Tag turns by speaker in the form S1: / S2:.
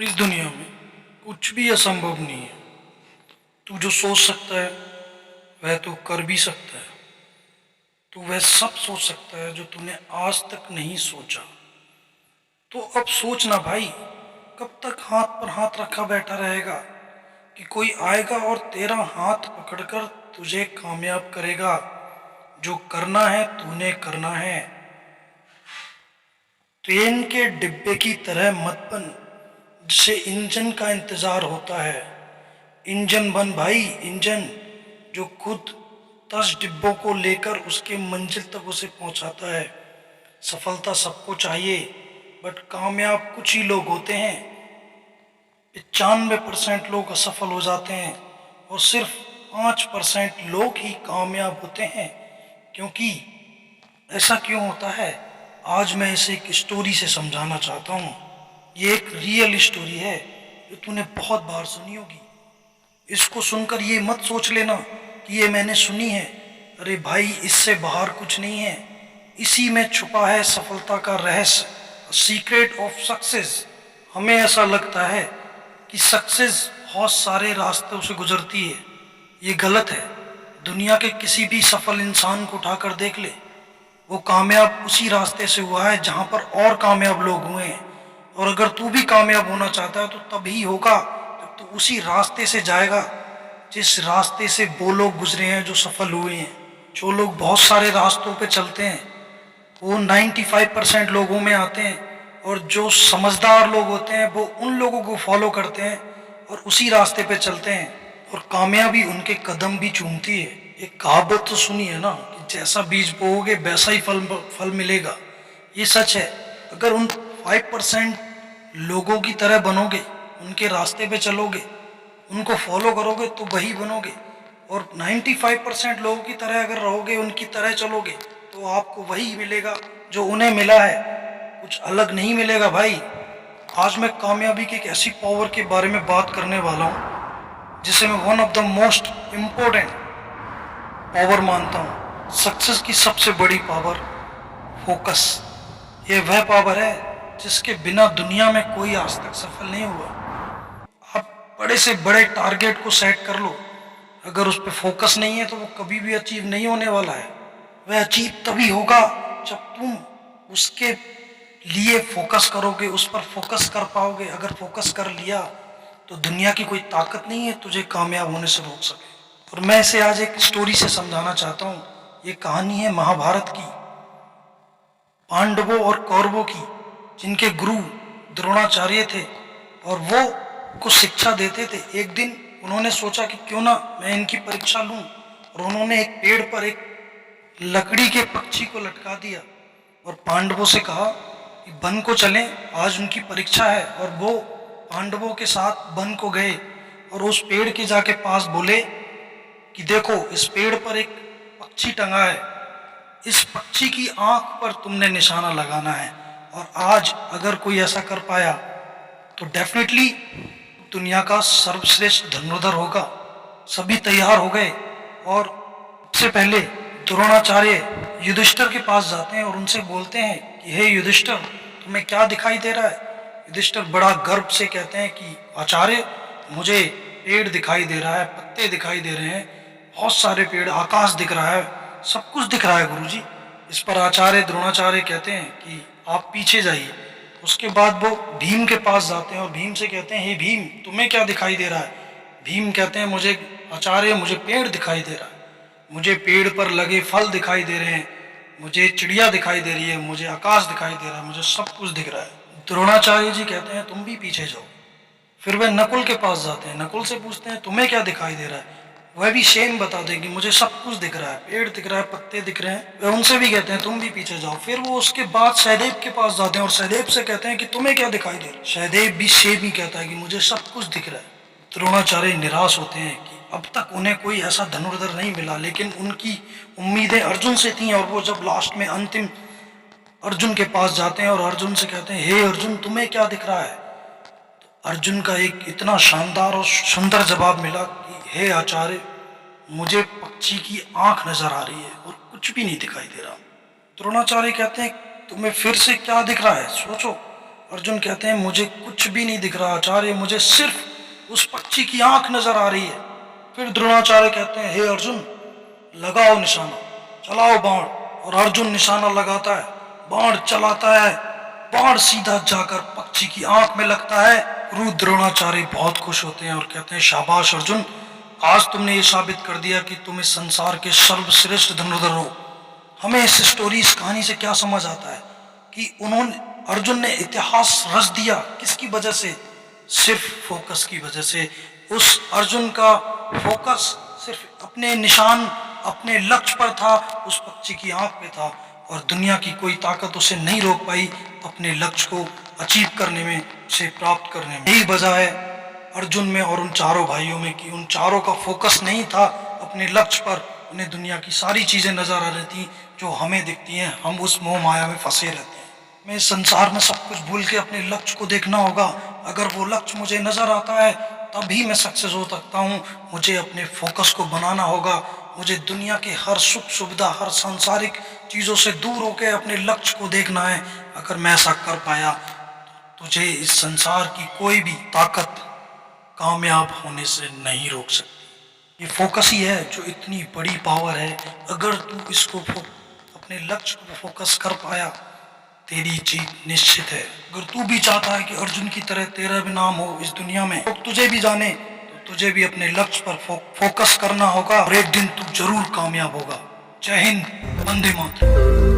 S1: और इस दुनिया में कुछ भी असंभव नहीं है। तू जो सोच सकता है वह तो कर भी सकता है। तू वह सब सोच सकता है जो तूने आज तक नहीं सोचा। तो अब सोचना भाई, कब तक हाथ पर हाथ रखा बैठा रहेगा कि कोई आएगा और तेरा हाथ पकड़कर तुझे कामयाब करेगा। जो करना है तूने करना है। ट्रेन के डिब्बे की तरह मत बन जिसे इंजन का इंतजार होता है। इंजन बन भाई, इंजन जो खुद 10 डिब्बों को लेकर उसके मंजिल तक उसे पहुंचाता है। सफलता सबको चाहिए, बट कामयाब कुछ ही लोग होते हैं। 95% लोग असफल हो जाते हैं और सिर्फ 5% लोग ही कामयाब होते हैं। क्योंकि ऐसा क्यों होता है, आज मैं इसे एक स्टोरी से समझाना चाहता हूँ। ये एक रियल स्टोरी है जो तूने बहुत बार सुनी होगी। इसको सुनकर ये मत सोच लेना कि ये मैंने सुनी है। अरे भाई, इससे बाहर कुछ नहीं है। इसी में छुपा है सफलता का रहस्य, सीक्रेट ऑफ सक्सेस। हमें ऐसा लगता है कि सक्सेस बहुत सारे रास्तों से गुजरती है। ये गलत है। दुनिया के किसी भी सफल इंसान को उठाकर देख ले, वो कामयाब उसी रास्ते से हुआ है जहां पर और कामयाब लोग हुए हैं। और अगर तू भी कामयाब होना चाहता है तो तभी होगा जब तू उसी रास्ते से जाएगा जिस रास्ते से वो लोग गुजरे हैं जो सफल हुए हैं। जो लोग बहुत सारे रास्तों पे चलते हैं वो 95% लोगों में आते हैं, और जो समझदार लोग होते हैं वो उन लोगों को फॉलो करते हैं और उसी रास्ते पे चलते हैं, और कामयाबी उनके कदम भी चूमती है। एक कहावत तो सुनी है ना कि जैसा बीज बोओगे वैसा ही फल फल मिलेगा। ये सच है। अगर उन 5% लोगों की तरह बनोगे, उनके रास्ते पे चलोगे, उनको फॉलो करोगे तो वही बनोगे। और 95% लोगों की तरह अगर रहोगे, उनकी तरह चलोगे, तो आपको वही मिलेगा जो उन्हें मिला है। कुछ अलग नहीं मिलेगा भाई। आज मैं कामयाबी की एक ऐसी पावर के बारे में बात करने वाला हूँ जिसे मैं one of the most important power मानता हूँ। सक्सेस की सबसे बड़ी पावर, फोकस। ये वह पावर है जिसके बिना दुनिया में कोई आज तक सफल नहीं हुआ। आप बड़े से बड़े टारगेट को सेट कर लो, अगर उस पर फोकस नहीं है तो वो कभी भी अचीव नहीं होने वाला है। वह अचीव तभी होगा जब तुम उसके लिए फोकस करोगे, उस पर फोकस कर पाओगे। अगर फोकस कर लिया तो दुनिया की कोई ताकत नहीं है तुझे कामयाब होने से रोक सके। और मैं इसे आज एक स्टोरी से समझाना चाहता हूँ। ये कहानी है महाभारत की, पांडवों और कौरवों की, जिनके गुरु द्रोणाचार्य थे और वो कुछ शिक्षा देते थे। एक दिन उन्होंने सोचा कि क्यों ना मैं इनकी परीक्षा लूं, और उन्होंने एक पेड़ पर एक लकड़ी के पक्षी को लटका दिया और पांडवों से कहा कि वन को चलें, आज उनकी परीक्षा है। और वो पांडवों के साथ वन को गए और उस पेड़ के जाके पास बोले कि देखो, इस पेड़ पर एक पक्षी टंगा है, इस पक्षी की आंख पर तुमने निशाना लगाना है। और आज अगर कोई ऐसा कर पाया तो डेफिनेटली दुनिया का सर्वश्रेष्ठ धनुर्धर होगा। सभी तैयार हो गए और सबसे पहले द्रोणाचार्य युधिष्ठिर के पास जाते हैं और उनसे बोलते हैं कि हे युधिष्ठिर, तुम्हें क्या दिखाई दे रहा है। युधिष्ठिर बड़ा गर्व से कहते हैं कि आचार्य, मुझे पेड़ दिखाई दे रहा है, पत्ते दिखाई दे रहे हैं, बहुत सारे पेड़, आकाश दिख रहा है, सब कुछ दिख रहा है गुरुजी। इस पर आचार्य द्रोणाचार्य कहते हैं कि आप पीछे जाइए। उसके बाद वो भीम के पास जाते हैं और भीम से कहते हैं, हे भीम, तुम्हें क्या दिखाई दे रहा है। भीम कहते हैं, मुझे आचार्य, मुझे पेड़ दिखाई दे रहा है, मुझे पेड़ पर लगे फल दिखाई दे रहे हैं, मुझे चिड़िया दिखाई दे रही है, मुझे आकाश दिखाई दे रहा है, मुझे सब कुछ दिख रहा है। द्रोणाचार्य जी कहते हैं, तुम भी पीछे जाओ। फिर वह नकुल के पास जाते हैं, नकुल से पूछते हैं, तुम्हें क्या दिखाई दे रहा है। वह भी सेम बता देगी, मुझे सब कुछ दिख रहा है, पेड़ दिख रहा है, पत्ते दिख रहे हैं। वह उनसे भी कहते हैं, तुम भी पीछे जाओ। फिर वो उसके बाद सहदेव के पास जाते हैं और सहदेव से कहते हैं कि तुम्हें क्या दिखाई दे रहा है। सहदेव भी सेम ही कहता है कि मुझे सब कुछ दिख रहा है। द्रोणाचार्य निराश होते हैं कि अब तक उन्हें कोई ऐसा धनुर्धर नहीं मिला, लेकिन उनकी उम्मीदें अर्जुन से थी। और वो जब लास्ट में अंतिम अर्जुन के पास जाते हैं और अर्जुन से कहते हैं, हे अर्जुन, तुम्हें क्या दिख रहा है। अर्जुन का एक इतना शानदार और सुंदर जवाब मिला कि हे आचार्य, मुझे पक्षी की आंख नजर आ रही है और कुछ भी नहीं दिखाई दे रहा। द्रोणाचार्य कहते हैं, तुम्हें फिर से क्या दिख रहा है, सोचो। अर्जुन कहते हैं मुझे कुछ भी नहीं दिख रहा आचार्य, मुझे सिर्फ उस पक्षी की आंख नजर आ रही है। फिर द्रोणाचार्य कहते हैं हे अर्जुन लगाओ निशाना, चलाओ बाण। और अर्जुन निशाना लगाता है, बाण चलाता है, बाण सीधा जाकर पक्षी की आंख में लगता है। गुरु द्रोणाचार्य बहुत खुश होते हैं और कहते हैं शाबाश अर्जुन, आज तुमने ये साबित कर दिया कि तुम इस संसार के सर्वश्रेष्ठ धनुर्धर हो। हमें इस स्टोरी, इस कहानी से क्या समझ आता है कि अर्जुन ने इतिहास रच दिया। किसकी वजह से? सिर्फ फोकस की वजह से। उस अर्जुन का फोकस सिर्फ अपने निशान, अपने लक्ष्य पर था, उस पक्षी की आंख पे था, और दुनिया की कोई ताकत उसे नहीं रोक पाई अपने लक्ष्य को अचीव करने में, उसे प्राप्त करने में। यही वजह है अर्जुन में और उन चारों भाइयों में कि उन चारों का फोकस नहीं था अपने लक्ष्य पर। उन्हें दुनिया की सारी चीजें नजर आ रही थी जो हमें दिखती हैं, हम उस मोह माया में फंसे रहते हैं। मैं इस संसार में सब कुछ भूल के अपने लक्ष्य को देखना होगा। अगर वो लक्ष्य मुझे नजर आता है तभी मैं सक्सेस हो सकता हूँ। मुझे अपने फोकस को बनाना होगा, मुझे दुनिया के हर सुख सुविधा, हर सांसारिक चीज़ों से दूर होकर अपने लक्ष्य को देखना है। अगर मैं ऐसा कर पाया तो तुझे इस संसार की कोई भी ताकत कामयाब होने से नहीं रोक सकती। ये फोकस ही है जो इतनी बड़ी पावर है। अगर तू इसको अपने लक्ष्य को फोकस कर पाया, तेरी जीत निश्चित है। अगर तू भी चाहता है कि अर्जुन की तरह तेरा भी नाम हो इस दुनिया में, तो तुझे भी जाने, तो तुझे भी अपने लक्ष्य पर फोकस करना होगा और एक दिन तू जरूर कामयाब होगा। जय हिंद, वंदे मातरम।